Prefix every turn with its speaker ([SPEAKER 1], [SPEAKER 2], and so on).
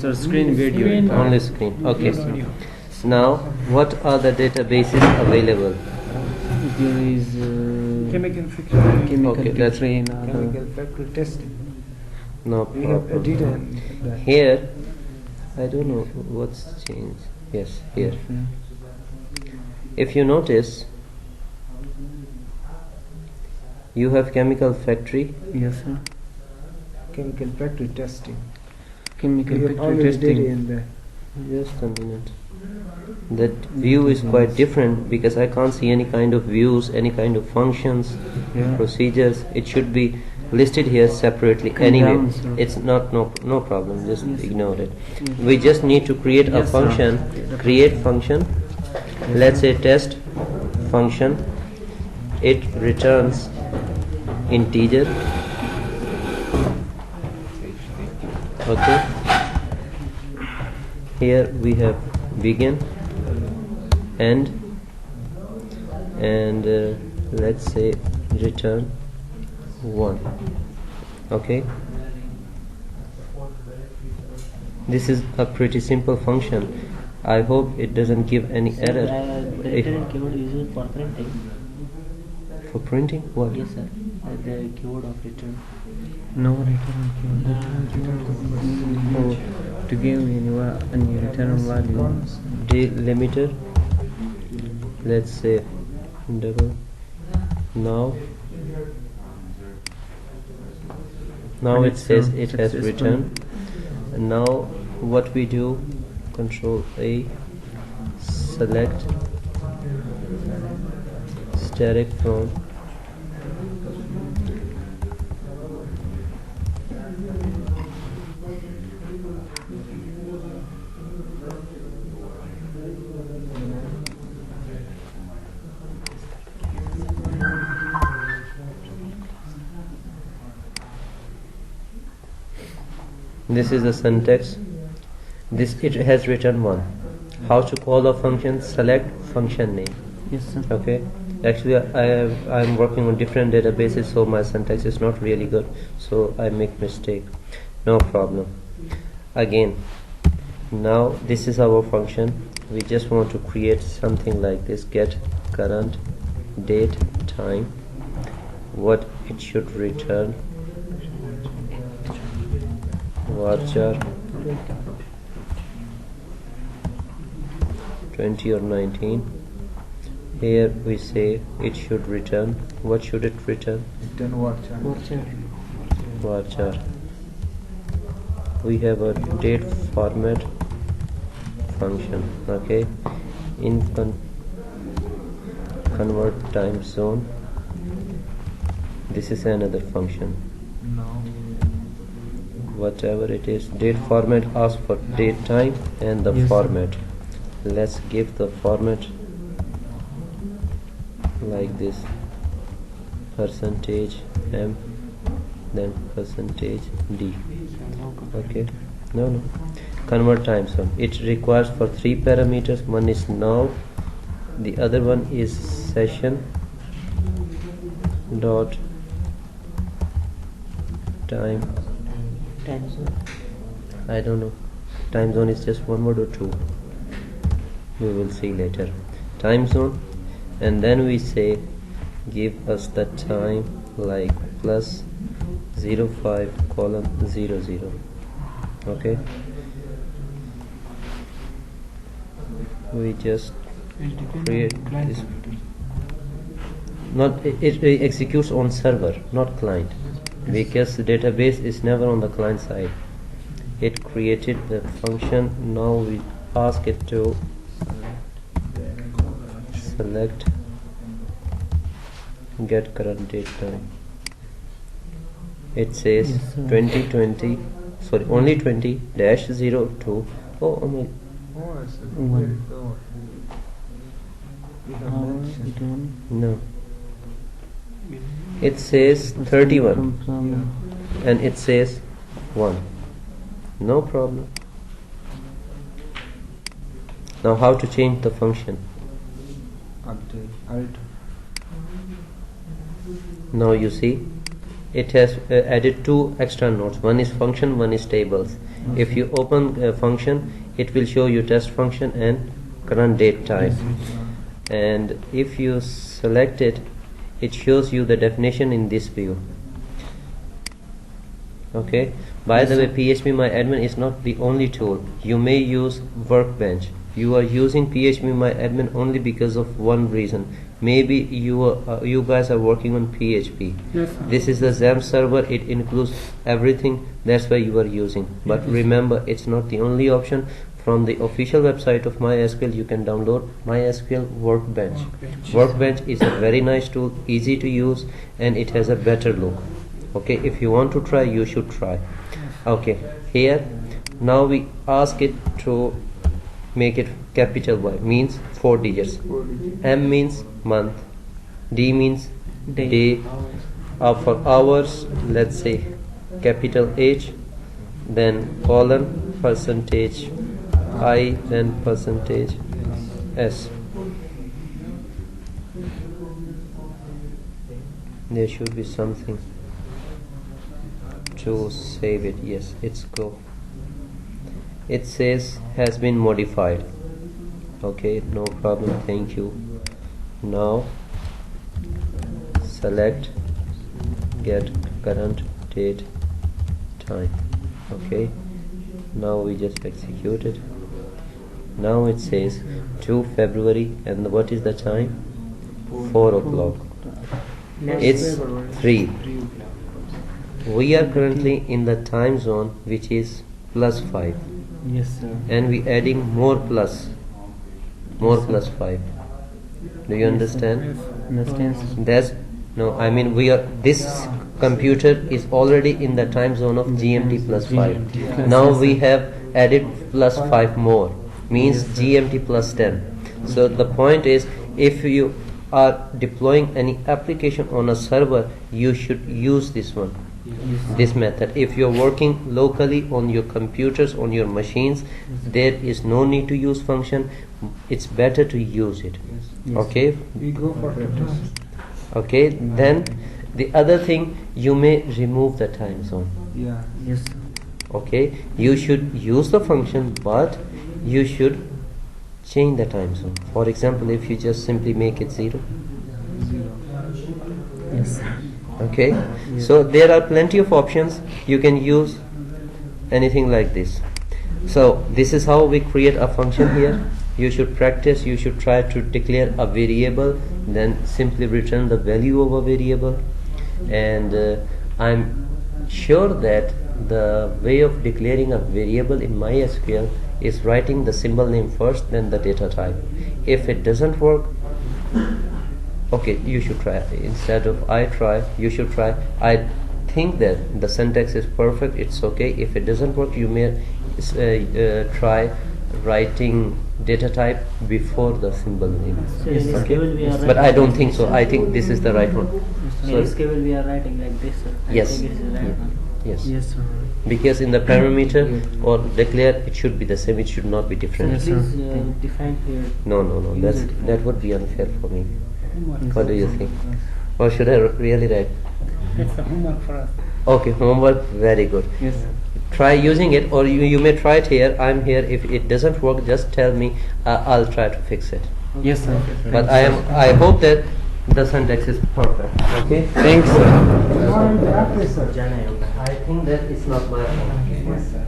[SPEAKER 1] So screen video.
[SPEAKER 2] Only screen. Okay. Now, what are the databases available?
[SPEAKER 1] There is
[SPEAKER 3] Chemical factory.
[SPEAKER 1] chemical
[SPEAKER 2] Okay, that's-
[SPEAKER 1] factory and other.
[SPEAKER 3] Chemical factory testing.
[SPEAKER 2] No
[SPEAKER 3] We have
[SPEAKER 2] problem.
[SPEAKER 3] data in that.
[SPEAKER 2] Here, I don't know what's changed. Yes, here. If you notice, you have chemical factory.
[SPEAKER 1] Yes, sir.
[SPEAKER 3] Chemical factory testing.
[SPEAKER 1] Chemical
[SPEAKER 3] We have
[SPEAKER 1] factory
[SPEAKER 3] already data
[SPEAKER 1] testing.
[SPEAKER 3] in there.
[SPEAKER 2] Just a minute. That view is quite different because I can't see any kind of views, any kind of functions,
[SPEAKER 1] Yeah.
[SPEAKER 2] procedures. It should be listed here separately.
[SPEAKER 1] Come
[SPEAKER 2] Anyway,
[SPEAKER 1] down, sir.
[SPEAKER 2] it's no problem. Just
[SPEAKER 1] Yes.
[SPEAKER 2] ignore it.
[SPEAKER 1] Yes.
[SPEAKER 2] We just need to create a
[SPEAKER 1] Yes, sir.
[SPEAKER 2] function. Create function. Let's say test function. It returns integer. Okay. Here we have begin, end, and let's say return 1. Okay. This is a pretty simple function. I hope it doesn't give any error.
[SPEAKER 4] Return keyword used for printing.
[SPEAKER 2] For printing? What?
[SPEAKER 4] Yes, sir. The keyword of return.
[SPEAKER 1] No return keyword. To give any return value.
[SPEAKER 2] Delimiter. Let's say double. Now
[SPEAKER 1] And
[SPEAKER 2] it
[SPEAKER 1] it's
[SPEAKER 2] says it has
[SPEAKER 1] successful.
[SPEAKER 2] returned. And now what we do, Control A, select static from this is the syntax. This it has written 1. How to call a function? Select function name.
[SPEAKER 1] Yes, sir.
[SPEAKER 2] Okay. Actually, I'm working on different databases, so my syntax is not really good. So I make mistake. No problem. Again, now this is our function. We just want to create something like this. Get current date time. What it should return. Varchar 20 or 19. Here we say it should return. What should it return?
[SPEAKER 3] Return varchar.
[SPEAKER 2] Varchar. We have a date format function. Okay. In convert time zone. This is another function.
[SPEAKER 3] No.
[SPEAKER 2] Whatever it is, date format asks for date time and the
[SPEAKER 1] Yes, sir.
[SPEAKER 2] format. Let's give the format like this: %m, then %d. Okay. No. Convert time zone. It requires for 3 parameters. One is now, the other one is session dot time.
[SPEAKER 4] Time zone.
[SPEAKER 2] I don't know. Time zone is just one word or two. We will see later. Time zone, and then we say give us the time like plus 05 colon 00. Okay. We just create this. Not it executes on server, not client, because the database is never on the client side. It created the function. Now we ask it to select get current date time. It says
[SPEAKER 1] Yes, sir.
[SPEAKER 2] 2020, sorry, only 20-02. Oh my,
[SPEAKER 3] Oh, I see.
[SPEAKER 1] One.
[SPEAKER 3] Oh. We have
[SPEAKER 1] Hour
[SPEAKER 3] mentioned.
[SPEAKER 1] return.
[SPEAKER 2] no. It says 31
[SPEAKER 1] From
[SPEAKER 2] and it says 1. No problem. Now how to change the function?
[SPEAKER 3] Update. Alt.
[SPEAKER 2] Now you see it has added 2 extra nodes. One is function, one is tables. If you open a function, it will show you test function and current date time. And if you select it, it shows you the definition in this view. Okay. By the way, PHPMyAdmin is not the only tool. You may use Workbench. You are using PHPMyAdmin only because of one reason. Maybe you guys are working on PHP.
[SPEAKER 1] Yes, sir.
[SPEAKER 2] This is the XAMPP server. It includes everything. That's why you are using. But remember, it's not the only option. From the official website of MySQL, you can download MySQL Workbench. Workbench is a very nice tool, easy to use, and it has a better look. Okay, if you want to try, you should try. Okay, here now we ask it to make it capital Y, means 4 digits. M means month, D means day, for hours, let's say capital H, then colon, percentage I, then percentage S. There should be something to save it. Yes, it's go. It says has been modified. Okay, no problem, thank you. Now select get current date time. Okay, now we just execute it. Now it says 2 February, and what is the time? 4 o'clock. It's 3. We are currently in the time zone which is +5,
[SPEAKER 1] Yes, sir.
[SPEAKER 2] and we adding more plus 5. Do you understand?
[SPEAKER 1] Understand, sir.
[SPEAKER 2] That's no, I mean this computer is already in the time zone of GMT +5. Now we have added +5 more, means GMT +10. So the point is, if you are deploying any application on a server, you should use this one, this method. If you're working locally on your computers, on your machines, there is no need to use function. It's better to use it. Okay.
[SPEAKER 3] We go for reference.
[SPEAKER 2] Okay, then the other thing, you may remove the time zone.
[SPEAKER 3] Yeah.
[SPEAKER 1] Yes, sir.
[SPEAKER 2] Okay, you should use the function, but you should change the time zone. For example, if you just simply make it 0.
[SPEAKER 3] 0.
[SPEAKER 1] Yes, sir.
[SPEAKER 2] Okay, so there are plenty of options. You can use anything like this. So this is how we create a function here. You should practice, you should try to declare a variable, then simply return the value of a variable. And I'm sure that the way of declaring a variable in MySQL is writing the symbol name first, then the data type. If it doesn't work, okay, you should try. Instead of I try, you should try. I think that the syntax is perfect, it's okay. If it doesn't work, you may try writing data type before the symbol name.
[SPEAKER 4] So in this
[SPEAKER 2] Okay.
[SPEAKER 4] table we are
[SPEAKER 2] But I
[SPEAKER 4] writing
[SPEAKER 2] don't
[SPEAKER 4] like
[SPEAKER 2] think
[SPEAKER 4] this,
[SPEAKER 2] so.
[SPEAKER 4] sir.
[SPEAKER 2] I think this is the right one.
[SPEAKER 4] In this table we are writing like this, sir. I
[SPEAKER 2] Yes.
[SPEAKER 4] think it is the right one.
[SPEAKER 2] Yes.
[SPEAKER 1] Yes, sir.
[SPEAKER 2] Because in the parameter or declare, it should be the same. It should not be
[SPEAKER 4] So
[SPEAKER 2] different.
[SPEAKER 1] Yes,
[SPEAKER 4] please
[SPEAKER 1] sir.
[SPEAKER 4] define here.
[SPEAKER 2] No.
[SPEAKER 4] Use it.
[SPEAKER 2] That would be unfair for me. What do you think? Or should I really write?
[SPEAKER 3] It's a homework for us.
[SPEAKER 2] Okay, homework. Very good.
[SPEAKER 1] Yes, sir.
[SPEAKER 2] Try using it, or you may try it here. I'm here. If it doesn't work, just tell me. I'll try to fix it.
[SPEAKER 1] Yes, sir.
[SPEAKER 2] But I hope that the syntax is perfect. Okay.
[SPEAKER 1] Thanks, sir.
[SPEAKER 3] Practice, sir.
[SPEAKER 4] Jana yoga.
[SPEAKER 2] I think that it's not my fault.